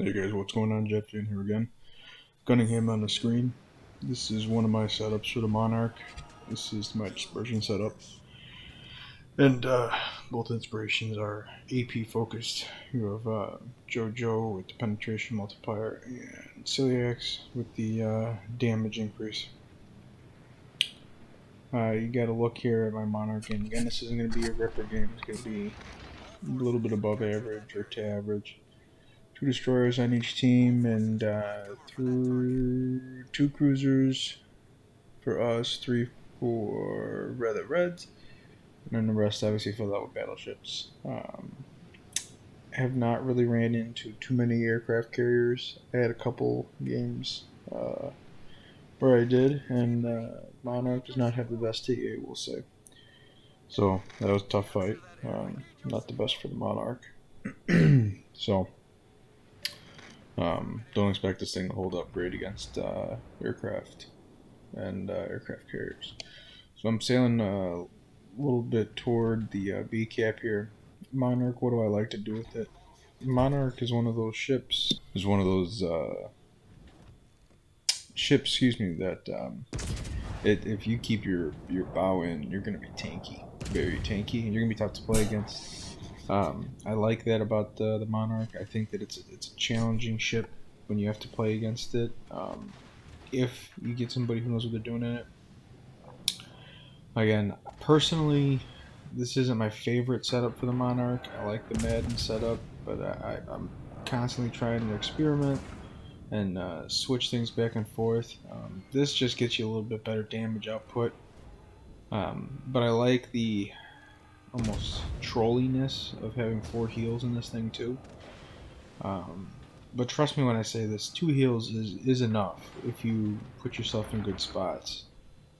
Hey guys, what's going on? Jeff in here again. Gunningham on the screen. This is one of my setups for the Monarch. This is my dispersion setup. And both inspirations are AP focused. You have JoJo with the penetration multiplier and Celiax with the damage increase. You gotta look here at my Monarch game. Again, this isn't going to be a Ripper game. It's going to be a little bit above average or to average. 2 destroyers on each team, and through 2 cruisers for us, 3 for Reds, and then the rest obviously filled out with battleships. Have not really ran into too many aircraft carriers. I had a couple games where I did, and Monarch does not have the best TA, we'll say. So that was a tough fight. Not the best for the Monarch. So. Don't expect this thing to hold up great against aircraft and aircraft carriers. So I'm sailing a little bit toward the B cap here. Monarch, what do I like to do with it? Monarch is one of those ships. Is one of those ships, excuse me, that if you keep your bow in, you're gonna be tanky, very tanky, and you're gonna be tough to play against. I like that about the Monarch. I think that it's a challenging ship when you have to play against it. If you get somebody who knows what they're doing in it. Again, personally, this isn't my favorite setup for the Monarch. I like the Madden setup, but I'm constantly trying to experiment and switch things back and forth. This just gets you a little bit better damage output. But I like the almost trolliness of having 4 heals in this thing too. But trust me when I say this, 2 heals is enough if you put yourself in good spots.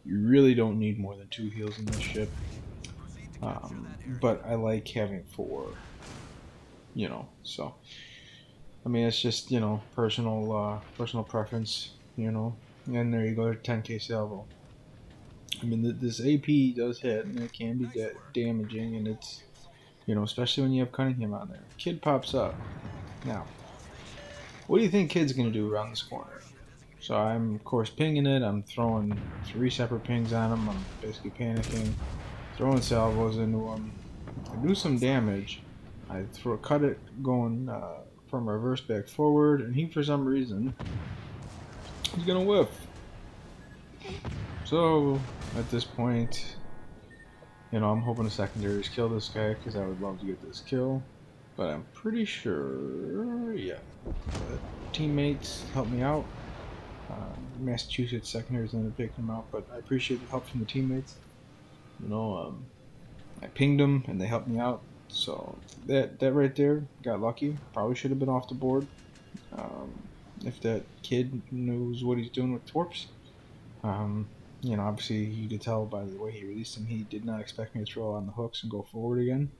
You really don't need more than 2 heals in this ship. But I like having 4, so I mean it's just, personal preference, and there you go, 10k salvo. I mean, this AP does hit, and it can be damaging, and it's, especially when you have Cunningham on there. Kid pops up. Now, what do you think Kid's going to do around this corner? So I'm, of course, pinging it. I'm throwing 3 separate pings on him. I'm basically panicking, throwing salvos into him. I do some damage. I cut it going from reverse back forward, and he, for some reason, he's going to whiff. So, at this point, I'm hoping the secondaries kill this guy because I would love to get this kill. But I'm pretty sure, yeah, teammates helped me out. Massachusetts secondaries ended up picking him out, but I appreciate the help from the teammates. I pinged them and they helped me out. So that right there, got lucky. Probably should have been off the board. If that kid knows what he's doing with torps. Obviously you could tell by the way he released him, he did not expect me to throw on the hooks and go forward again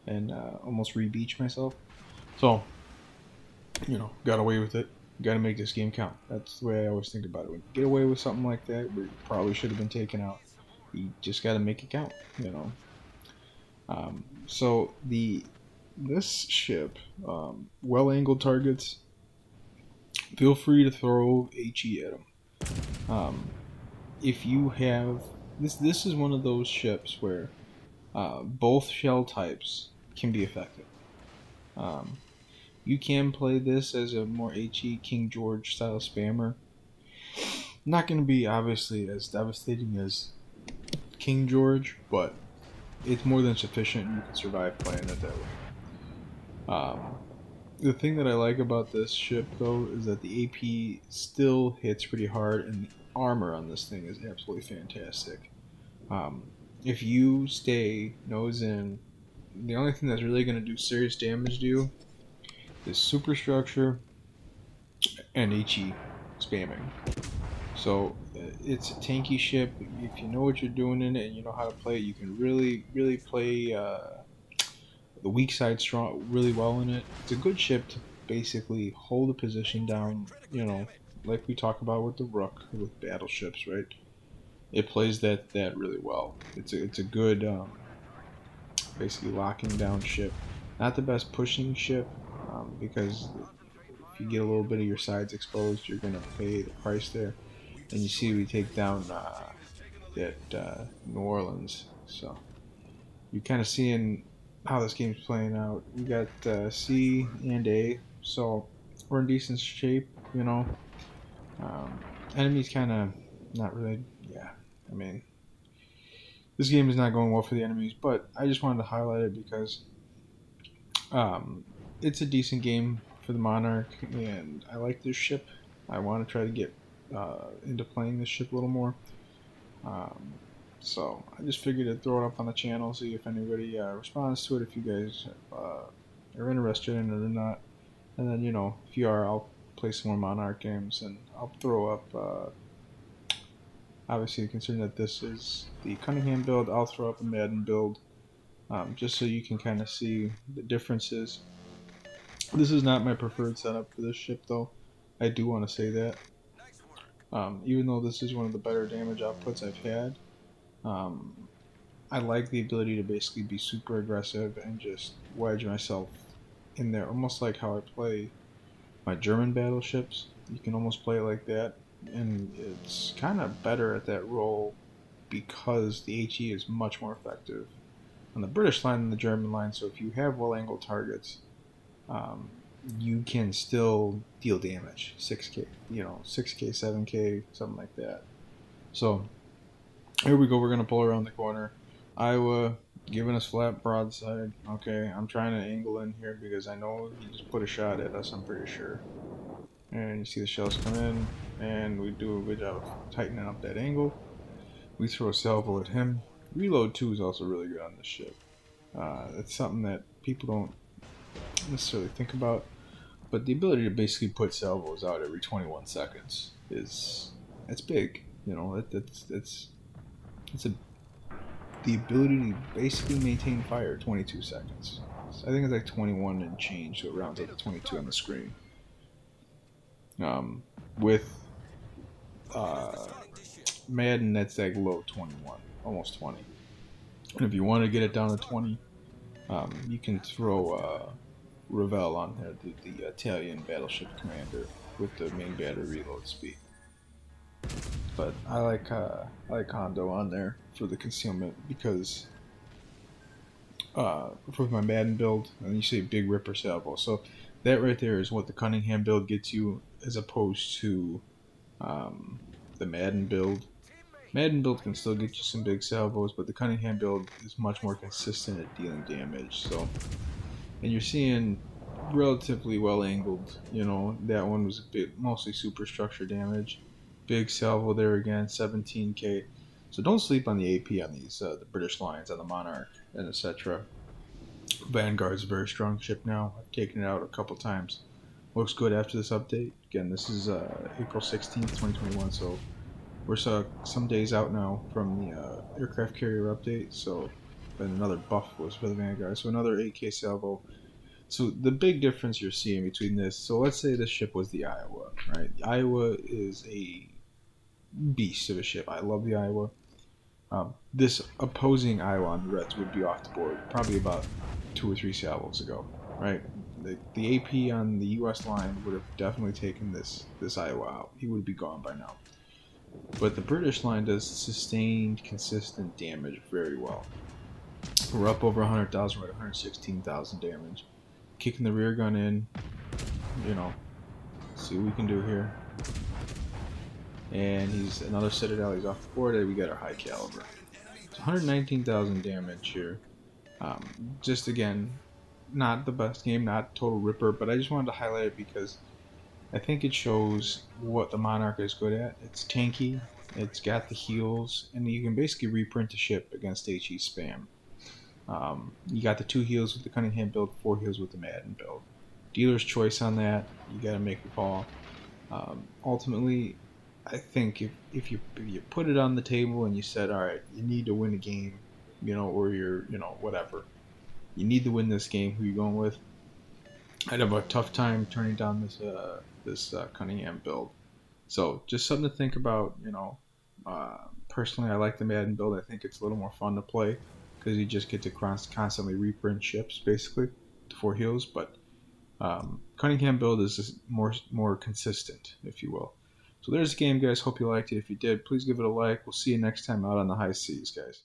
and almost re-beach myself. So, got away with it. Got to make this game count. That's the way I always think about it. When you get away with something like that, where you probably should have been taken out, you just got to make it count, So this ship, well-angled targets, feel free to throw HE at them. If you have this is one of those ships where both shell types can be effective. You can play this as a more HE King George style spammer. Not going to be obviously as devastating as King George, but it's more than sufficient and you can survive playing it that way. The thing that I like about this ship though is that the AP still hits pretty hard and the armor on this thing is absolutely fantastic. If you stay nose in, the only thing that's really going to do serious damage to you is superstructure and HE spamming. So it's a tanky ship. If you know what you're doing in it and you know how to play it, you can really play the weak side strong really well in it. It's a good ship to basically hold a position down, like we talk about with the Rook with battleships, right? It plays that really well. It's a good basically locking down ship. Not the best pushing ship because if you get a little bit of your sides exposed, you're gonna pay the price there. And you see we take down that New Orleans. So you're kind of seeing how this game's playing out. We got C and A, so we're in decent shape. Enemies kind of not really. Yeah, I mean, this game is not going well for the enemies, but I just wanted to highlight it because um, it's a decent game for the Monarch, and I like this ship. I want to try to get into playing this ship a little more. Um, so I just figured I'd throw it up on the channel, see if anybody responds to it, if you guys are interested in it or not. And then, if you are, I'll play some more Monarch games, and I'll throw up, obviously, considering that this is the Cunningham build, I'll throw up a Madden build, just so you can kind of see the differences. This is not my preferred setup for this ship, though. I do want to say that. Even though this is one of the better damage outputs I've had, um, I like the ability to basically be super aggressive and just wedge myself in there, almost like how I play my German battleships. You can almost play it like that, and it's kind of better at that role because the HE is much more effective on the British line than the German line. So if you have well-angled targets, um, you can still deal damage, 6K, 6K, 7K, something like that. So here we go. We're gonna pull around the corner. Iowa giving us flat broadside. Okay, I'm trying to angle in here because I know he just put a shot at us, I'm pretty sure. And you see the shells come in, and we do a good job of tightening up that angle. We throw a salvo at him. Reload 2 is also really good on this ship. It's something that people don't necessarily think about, but the ability to basically put salvos out every 21 seconds it's big. It's the ability to basically maintain fire 22 seconds. So I think it's like 21 and change, so it rounds up to 22 on the screen. With Madden, that's like low 21, almost 20. And if you want to get it down to 20, you can throw Ravel on there, the Italian battleship commander with the main battery reload speed. But I like Hondo on there for the concealment because for my Madden build, and you say Big Ripper salvo. So that right there is what the Cunningham build gets you, as opposed to the Madden build. Madden build can still get you some big salvos, but the Cunningham build is much more consistent at dealing damage. So, and you're seeing relatively well angled. That one was a bit mostly superstructure damage. Big salvo there again, 17K. So don't sleep on the AP on these the British lines, on the Monarch and etc. Vanguard's a very strong ship now. I've taken it out a couple times. Looks good after this update. Again, this is April 16th, 2021, so we're some days out now from the aircraft carrier update. So, and another buff was for the Vanguard. So another 8K salvo. So the big difference you're seeing between this, so let's say this ship was the Iowa, right? The Iowa is a beast of a ship. I love the Iowa. This opposing Iowa on the Reds would be off the board probably about 2 or 3 salvos ago, right? The AP on the U.S. line would have definitely taken this Iowa out. He would be gone by now. But the British line does sustained, consistent damage very well. We're up over 100,000, we're at 116,000 damage. Kicking the rear gun in, see what we can do here. And he's another Citadel, he's off the board, and we got our high caliber. So 119,000 damage here. Just again, not the best game, not total ripper, but I just wanted to highlight it because I think it shows what the Monarch is good at. It's tanky, it's got the heals, and you can basically reprint the ship against HE spam. You got the 2 heals with the Cunningham build, 4 heals with the Madden build. Dealer's choice on that. You got to make a call. Ultimately, I think if you put it on the table and you said, all right, you need to win a game, or you're, whatever. You need to win this game. Who you going with? I'd have a tough time turning down this Cunningham build. So just something to think about. Personally, I like the Madden build. I think it's a little more fun to play because you just get to constantly reprint ships, basically, to 4 heals. But Cunningham build is just more consistent, if you will. So there's the game, guys. Hope you liked it. If you did, please give it a like. We'll see you next time out on the high seas, guys.